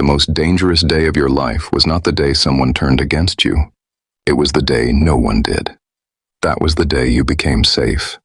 The most dangerous day of your life was not the day someone turned against you. It was the day no one did. That was the day you became safe,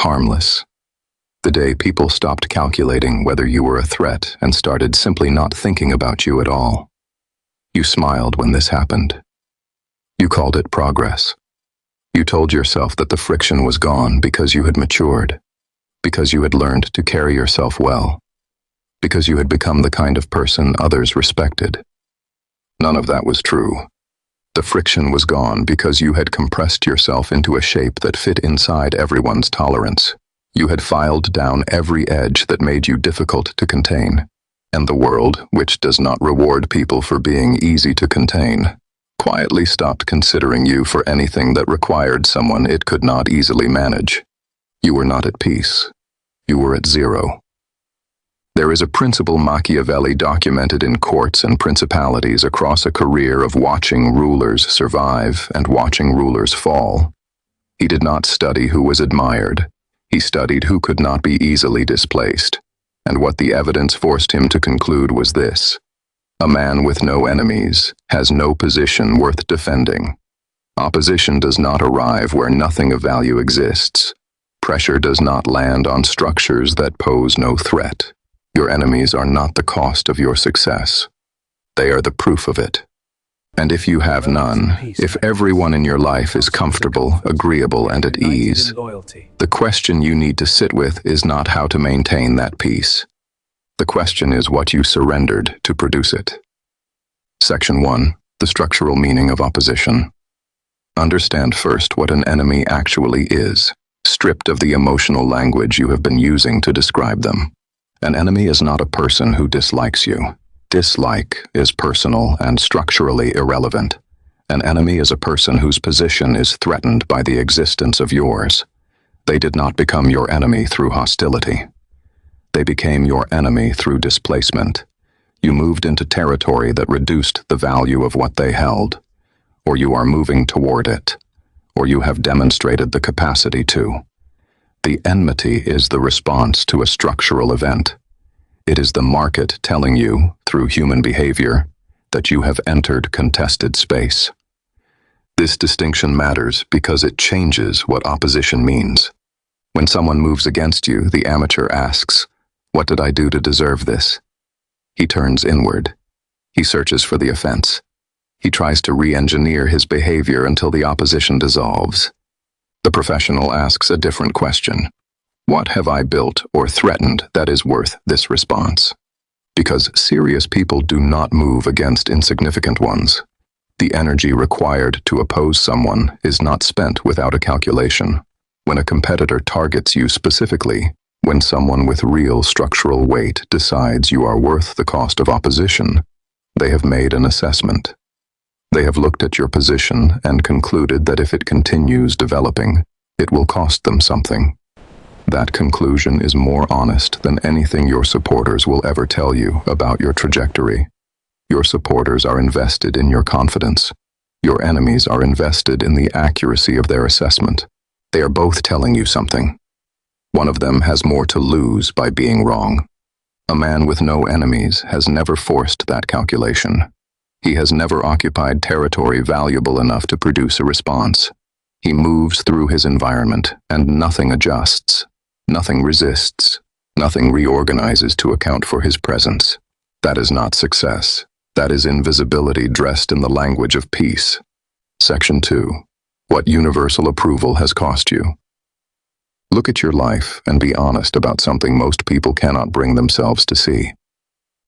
harmless. The day people stopped calculating whether you were a threat and started simply not thinking about you at all. You smiled when this happened. You called it progress. You told yourself that the friction was gone because you had matured, because you had learned to carry yourself well, because you had become the kind of person others respected. None of that was true. The friction was gone because you had compressed yourself into a shape that fit inside everyone's tolerance. You had filed down every edge that made you difficult to contain. And the world, which does not reward people for being easy to contain, quietly stopped considering you for anything that required someone it could not easily manage. You were not at peace. You were at zero. There is a principle Machiavelli documented in courts and principalities across a career of watching rulers survive and watching rulers fall. He did not study who was admired. He studied who could not be easily displaced. And what the evidence forced him to conclude was this: a man with no enemies has no position worth defending. Opposition does not arrive where nothing of value exists. Pressure does not land on structures that pose no threat. Your enemies are not the cost of your success. They are the proof of it. And if you have none, if everyone in your life is comfortable, agreeable, and at ease, the question you need to sit with is not how to maintain that peace. The question is what you surrendered to produce it. Section 1. The structural meaning of opposition. Understand first what an enemy actually is, stripped of the emotional language you have been using to describe them. An enemy is not a person who dislikes you. Dislike is personal and structurally irrelevant. An enemy is a person whose position is threatened by the existence of yours. They did not become your enemy through hostility. They became your enemy through displacement. You moved into territory that reduced the value of what they held, or you are moving toward it, or you have demonstrated the capacity to. The enmity is the response to a structural event. It is the market telling you, through human behavior, that you have entered contested space. This distinction matters because it changes what opposition means. When someone moves against you, the amateur asks, "What did I do to deserve this?" He turns inward. He searches for the offense. He tries to re-engineer his behavior until the opposition dissolves. The professional asks a different question. What have I built or threatened that is worth this response? Because serious people do not move against insignificant ones. The energy required to oppose someone is not spent without a calculation. When a competitor targets you specifically, when someone with real structural weight decides you are worth the cost of opposition, they have made an assessment. They have looked at your position and concluded that if it continues developing, it will cost them something. That conclusion is more honest than anything your supporters will ever tell you about your trajectory. Your supporters are invested in your confidence. Your enemies are invested in the accuracy of their assessment. They are both telling you something. One of them has more to lose by being wrong. A man with no enemies has never forced that calculation. He has never occupied territory valuable enough to produce a response. He moves through his environment, and nothing adjusts. Nothing resists. Nothing reorganizes to account for his presence. That is not success. That is invisibility dressed in the language of peace. Section 2. What universal approval has cost you. Look at your life and be honest about something most people cannot bring themselves to see.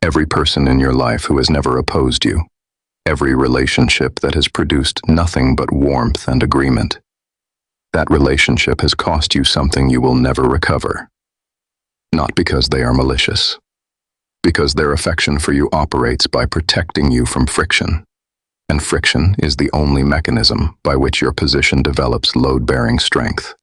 Every person in your life who has never opposed you. Every relationship that has produced nothing but warmth and agreement. That relationship has cost you something you will never recover. Not because they are malicious. Because their affection for you operates by protecting you from friction. And friction is the only mechanism by which your position develops load-bearing strength.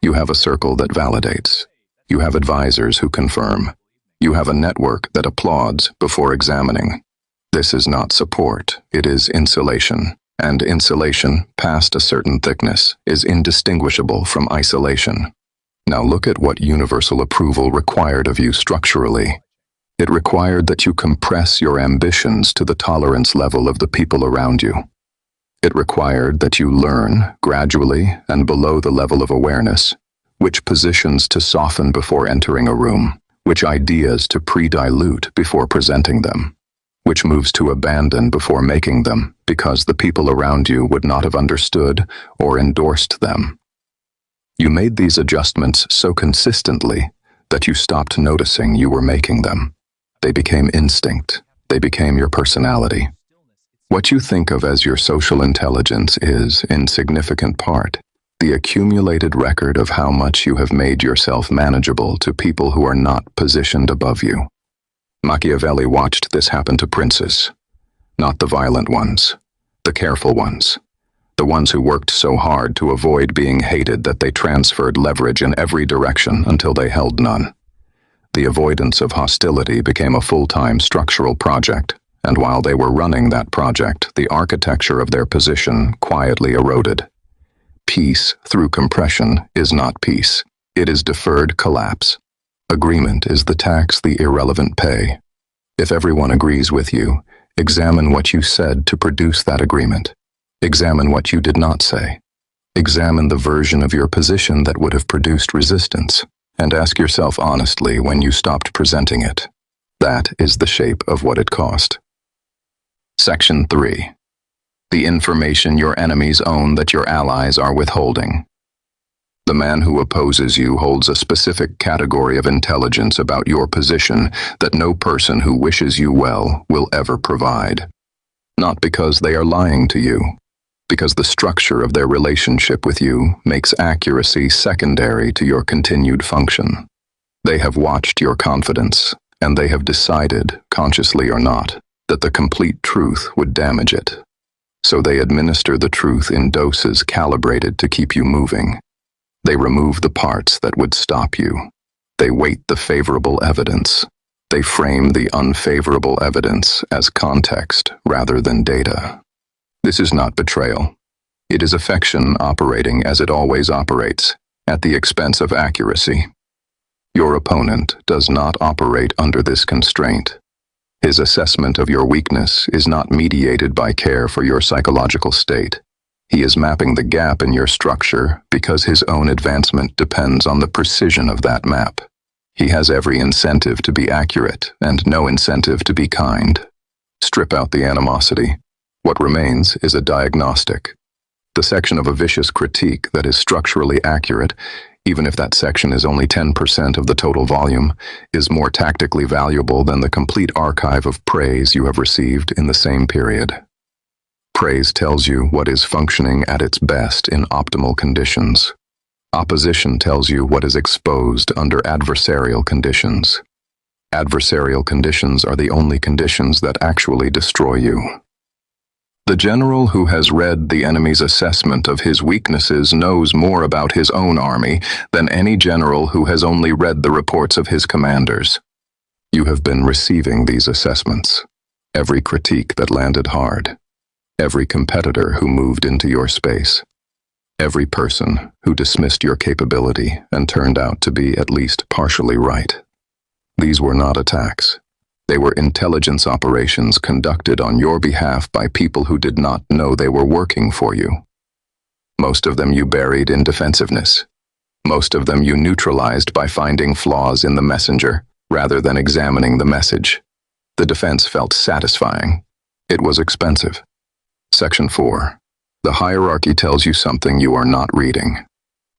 You have a circle that validates. You have advisors who confirm. You have a network that applauds before examining. This is not support, it is insulation. And insulation, past a certain thickness, is indistinguishable from isolation. Now look at what universal approval required of you structurally. It required that you compress your ambitions to the tolerance level of the people around you. It required that you learn, gradually and below the level of awareness, which positions to soften before entering a room, which ideas to pre-dilute before presenting them, which moves to abandon before making them, because the people around you would not have understood or endorsed them. You made these adjustments so consistently that you stopped noticing you were making them. They became instinct. They became your personality. What you think of as your social intelligence is, in significant part, the accumulated record of how much you have made yourself manageable to people who are not positioned above you. Machiavelli watched this happen to princes. Not the violent ones, the careful ones. The ones who worked so hard to avoid being hated that they transferred leverage in every direction until they held none. The avoidance of hostility became a full-time structural project, and while they were running that project, the architecture of their position quietly eroded. Peace through compression is not peace. It is deferred collapse. Agreement is the tax the irrelevant pay. If everyone agrees with you, examine what you said to produce that agreement. Examine what you did not say. Examine the version of your position that would have produced resistance, and ask yourself honestly when you stopped presenting it. That is the shape of what it cost. Section 3. The information your enemies own that your allies are withholding. The man who opposes you holds a specific category of intelligence about your position that no person who wishes you well will ever provide. Not because they are lying to you, because the structure of their relationship with you makes accuracy secondary to your continued function. They have watched your confidence, and they have decided, consciously or not, that the complete truth would damage it. So they administer the truth in doses calibrated to keep you moving. They remove the parts that would stop you. They weight the favorable evidence. They frame the unfavorable evidence as context rather than data. This is not betrayal. It is affection operating as it always operates, at the expense of accuracy. Your opponent does not operate under this constraint. His assessment of your weakness is not mediated by care for your psychological state. He is mapping the gap in your structure because his own advancement depends on the precision of that map. He has every incentive to be accurate and no incentive to be kind. Strip out the animosity. What remains is a diagnostic. The section of a vicious critique that is structurally accurate, even if that section is only 10% of the total volume, is more tactically valuable than the complete archive of praise you have received in the same period. Praise tells you what is functioning at its best in optimal conditions. Opposition tells you what is exposed under adversarial conditions. Adversarial conditions are the only conditions that actually destroy you. The general who has read the enemy's assessment of his weaknesses knows more about his own army than any general who has only read the reports of his commanders. You have been receiving these assessments. Every critique that landed hard. Every competitor who moved into your space. Every person who dismissed your capability and turned out to be at least partially right. These were not attacks. They were intelligence operations conducted on your behalf by people who did not know they were working for you. Most of them you buried in defensiveness. Most of them you neutralized by finding flaws in the messenger, rather than examining the message. The defense felt satisfying. It was expensive. Section 4. The hierarchy tells you something you are not reading.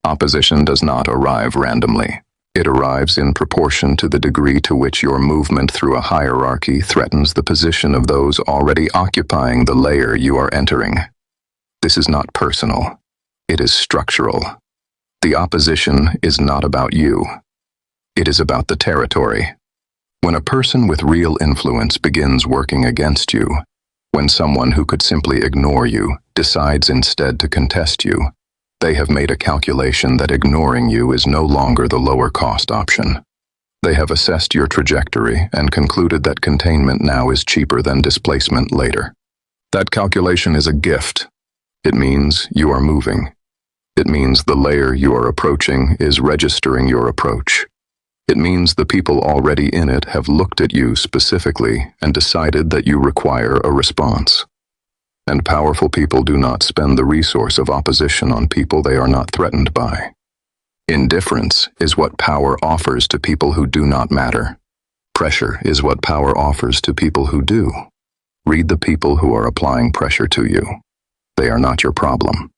Opposition does not arrive randomly. It arrives in proportion to the degree to which your movement through a hierarchy threatens the position of those already occupying the layer you are entering. This is not personal. It is structural. The opposition is not about you. It is about the territory. When a person with real influence begins working against you, when someone who could simply ignore you decides instead to contest you, they have made a calculation that ignoring you is no longer the lower cost option. They have assessed your trajectory and concluded that containment now is cheaper than displacement later. That calculation is a gift. It means you are moving. It means the layer you are approaching is registering your approach. It means the people already in it have looked at you specifically and decided that you require a response. And powerful people do not spend the resource of opposition on people they are not threatened by. Indifference is what power offers to people who do not matter. Pressure is what power offers to people who do. Read the people who are applying pressure to you. They are not your problem.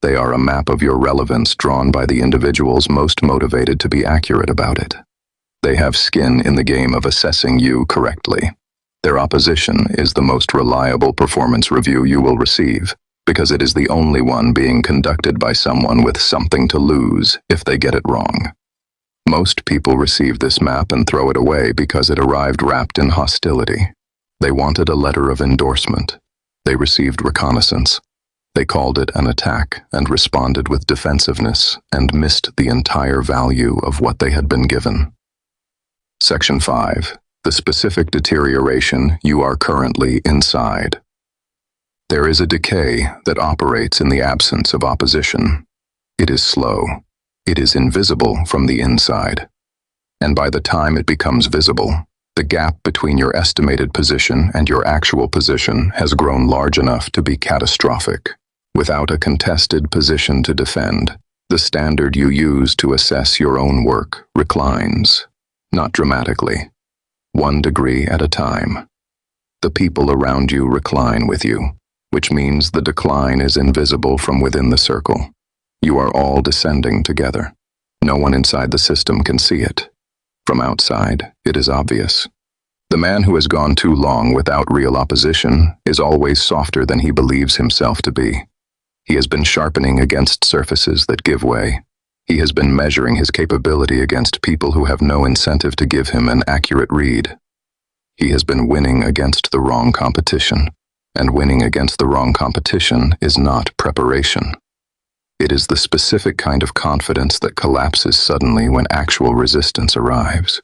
They are a map of your relevance drawn by the individuals most motivated to be accurate about it. They have skin in the game of assessing you correctly. Their opposition is the most reliable performance review you will receive, because it is the only one being conducted by someone with something to lose if they get it wrong. Most people receive this map and throw it away because it arrived wrapped in hostility. They wanted a letter of endorsement. They received reconnaissance. They called it an attack and responded with defensiveness and missed the entire value of what they had been given. Section 5. The specific deterioration you are currently inside. There is a decay that operates in the absence of opposition. It is slow. It is invisible from the inside. And by the time it becomes visible, the gap between your estimated position and your actual position has grown large enough to be catastrophic. Without a contested position to defend, the standard you use to assess your own work reclines, not dramatically, 1 degree at a time. The people around you recline with you, which means the decline is invisible from within the circle. You are all descending together. No one inside the system can see it. From outside, it is obvious. The man who has gone too long without real opposition is always softer than he believes himself to be. He has been sharpening against surfaces that give way. He has been measuring his capability against people who have no incentive to give him an accurate read. He has been winning against the wrong competition, and winning against the wrong competition is not preparation. It is the specific kind of confidence that collapses suddenly when actual resistance arrives.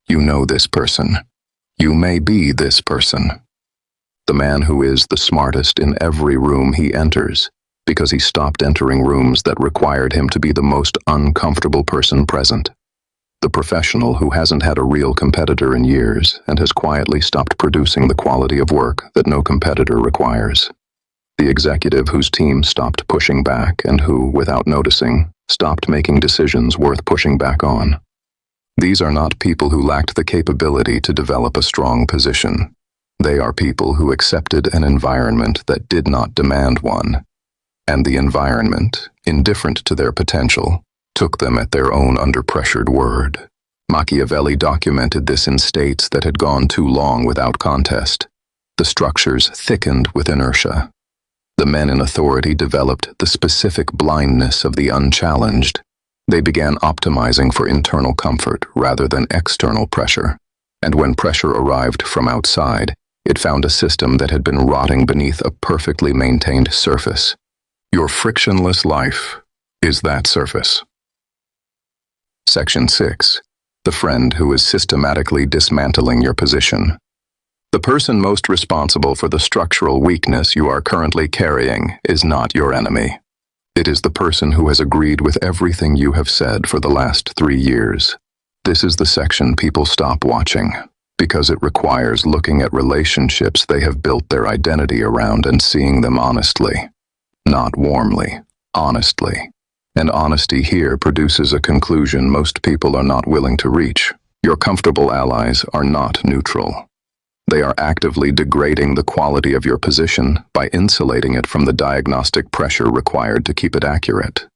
You know this person. You may be this person. The man who is the smartest in every room he enters, because he stopped entering rooms that required him to be the most uncomfortable person present. The professional who hasn't had a real competitor in years and has quietly stopped producing the quality of work that no competitor requires. The executive whose team stopped pushing back and who, without noticing, stopped making decisions worth pushing back on. These are not people who lacked the capability to develop a strong position. They are people who accepted an environment that did not demand one. And the environment, indifferent to their potential, took them at their own under-pressured word. Machiavelli documented this in states that had gone too long without contest. The structures thickened with inertia. The men in authority developed the specific blindness of the unchallenged. They began optimizing for internal comfort rather than external pressure. And when pressure arrived from outside, it found a system that had been rotting beneath a perfectly maintained surface. Your frictionless life is that surface. Section 6. The friend who is systematically dismantling your position. The person most responsible for the structural weakness you are currently carrying is not your enemy. It is the person who has agreed with everything you have said for the last 3 years. This is the section people stop watching, because it requires looking at relationships they have built their identity around and seeing them honestly. Not warmly, honestly. And honesty here produces a conclusion most people are not willing to reach. Your comfortable allies are not neutral. They are actively degrading the quality of your position by insulating it from the diagnostic pressure required to keep it accurate.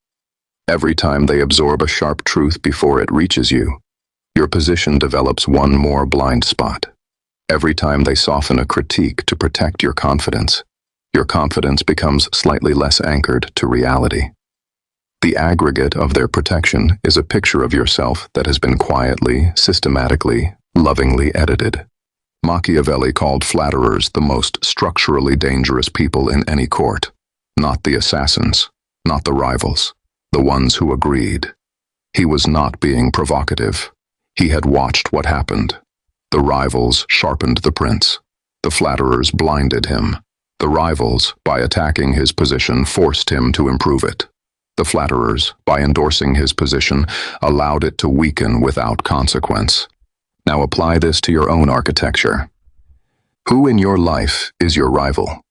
Every time they absorb a sharp truth before it reaches you, your position develops one more blind spot. Every time they soften a critique to protect your confidence becomes slightly less anchored to reality. The aggregate of their protection is a picture of yourself that has been quietly, systematically, lovingly edited. Machiavelli called flatterers the most structurally dangerous people in any court. Not the assassins, not the rivals, the ones who agreed. He was not being provocative. He had watched what happened. The rivals sharpened the prince. The flatterers blinded him. The rivals, by attacking his position, forced him to improve it. The flatterers, by endorsing his position, allowed it to weaken without consequence. Now apply this to your own architecture. Who in your life is your rival?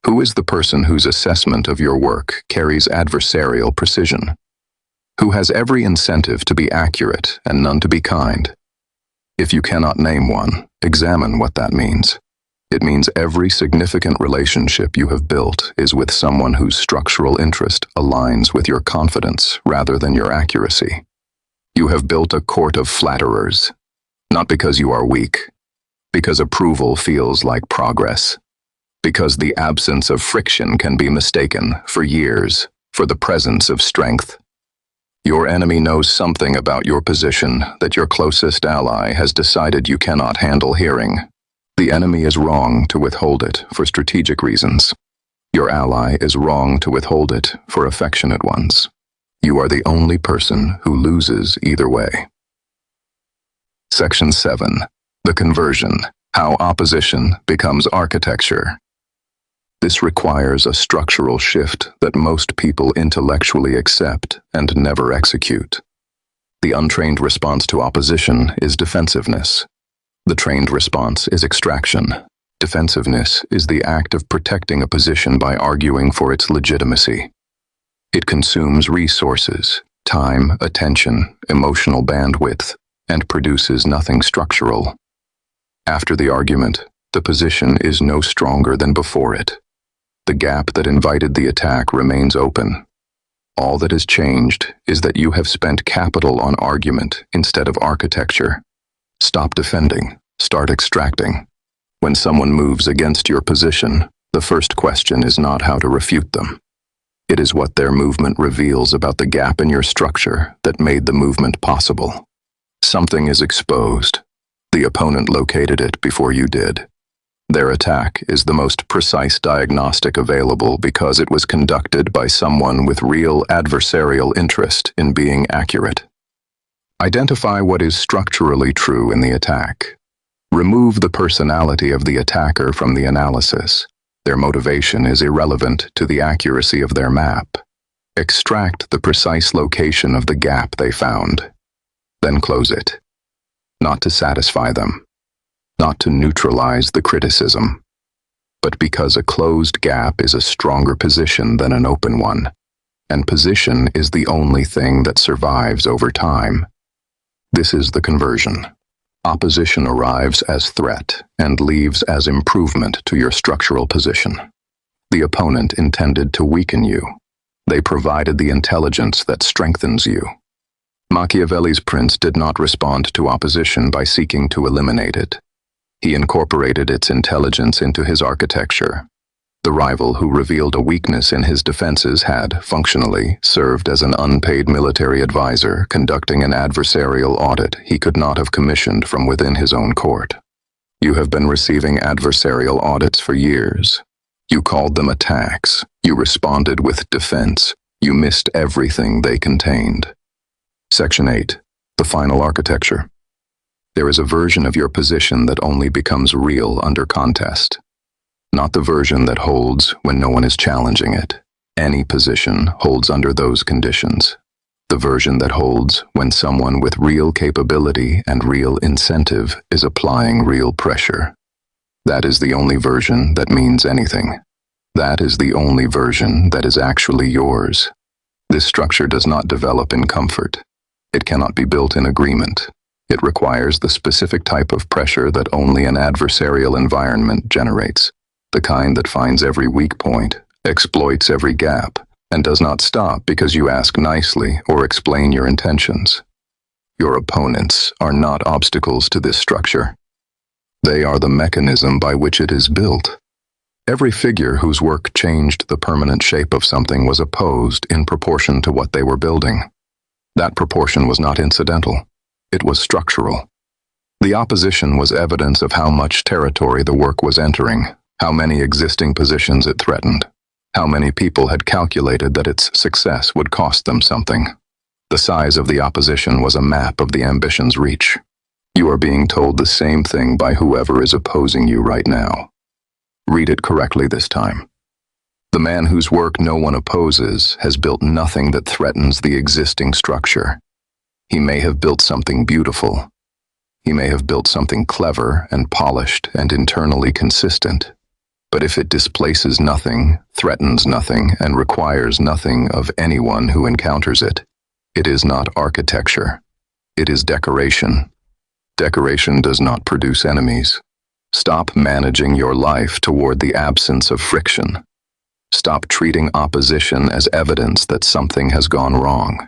Who is the person whose assessment of your work carries adversarial precision? Who has every incentive to be accurate and none to be kind? If you cannot name one, examine what that means. It means every significant relationship you have built is with someone whose structural interest aligns with your confidence rather than your accuracy. You have built a court of flatterers, not because you are weak, because approval feels like progress, because the absence of friction can be mistaken for years for the presence of strength. Your enemy knows something about your position that your closest ally has decided you cannot handle hearing. The enemy is wrong to withhold it for strategic reasons. Your ally is wrong to withhold it for affectionate ones. You are the only person who loses either way. Section 7. The Conversion: How Opposition Becomes Architecture. This requires a structural shift that most people intellectually accept and never execute. The untrained response to opposition is defensiveness. The trained response is extraction. Defensiveness is the act of protecting a position by arguing for its legitimacy. It consumes resources, time, attention, emotional bandwidth, and produces nothing structural. After the argument, the position is no stronger than before it. The gap that invited the attack remains open. All that has changed is that you have spent capital on argument instead of architecture. Stop defending, start extracting. When someone moves against your position, the first question is not how to refute them. It is what their movement reveals about the gap in your structure that made the movement possible. Something is exposed. The opponent located it before you did. Their attack is the most precise diagnostic available because it was conducted by someone with real adversarial interest in being accurate. Identify what is structurally true in the attack. Remove the personality of the attacker from the analysis. Their motivation is irrelevant to the accuracy of their map. Extract the precise location of the gap they found. Then close it. Not to satisfy them, not to neutralize the criticism, but because a closed gap is a stronger position than an open one, and position is the only thing that survives over time. This is the conversion. Opposition arrives as threat and leaves as improvement to your structural position. The opponent intended to weaken you. They provided the intelligence that strengthens you. Machiavelli's prince did not respond to opposition by seeking to eliminate it. He incorporated its intelligence into his architecture. The rival who revealed a weakness in his defenses had, functionally, served as an unpaid military advisor conducting an adversarial audit he could not have commissioned from within his own court. You have been receiving adversarial audits for years. You called them attacks. You responded with defense. You missed everything they contained. Section 8. The Final Architecture. There is a version of your position that only becomes real under contest. Not the version that holds when no one is challenging it. Any position holds under those conditions. The version that holds when someone with real capability and real incentive is applying real pressure. That is the only version that means anything. That is the only version that is actually yours. This structure does not develop in comfort. It cannot be built in agreement. It requires the specific type of pressure that only an adversarial environment generates. The kind that finds every weak point, exploits every gap, and does not stop because you ask nicely or explain your intentions. Your opponents are not obstacles to this structure. They are the mechanism by which it is built. Every figure whose work changed the permanent shape of something was opposed in proportion to what they were building. That proportion was not incidental. It was structural. The opposition was evidence of how much territory the work was entering, how many existing positions it threatened, how many people had calculated that its success would cost them something. The size of the opposition was a map of the ambition's reach. You are being told the same thing by whoever is opposing you right now. Read it correctly this time. The man whose work no one opposes has built nothing that threatens the existing structure. He may have built something beautiful. He may have built something clever and polished and internally consistent. But if it displaces nothing, threatens nothing, and requires nothing of anyone who encounters it, it is not architecture. It is decoration. Decoration does not produce enemies. Stop managing your life toward the absence of friction. Stop treating opposition as evidence that something has gone wrong.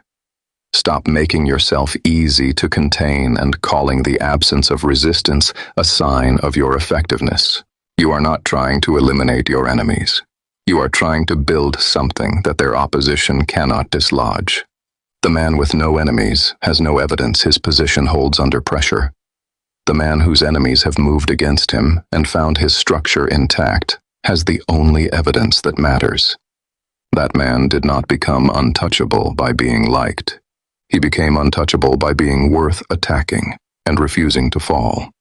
Stop making yourself easy to contain and calling the absence of resistance a sign of your effectiveness. You are not trying to eliminate your enemies. You are trying to build something that their opposition cannot dislodge. The man with no enemies has no evidence his position holds under pressure. The man whose enemies have moved against him and found his structure intact has the only evidence that matters. That man did not become untouchable by being liked. He became untouchable by being worth attacking and refusing to fall.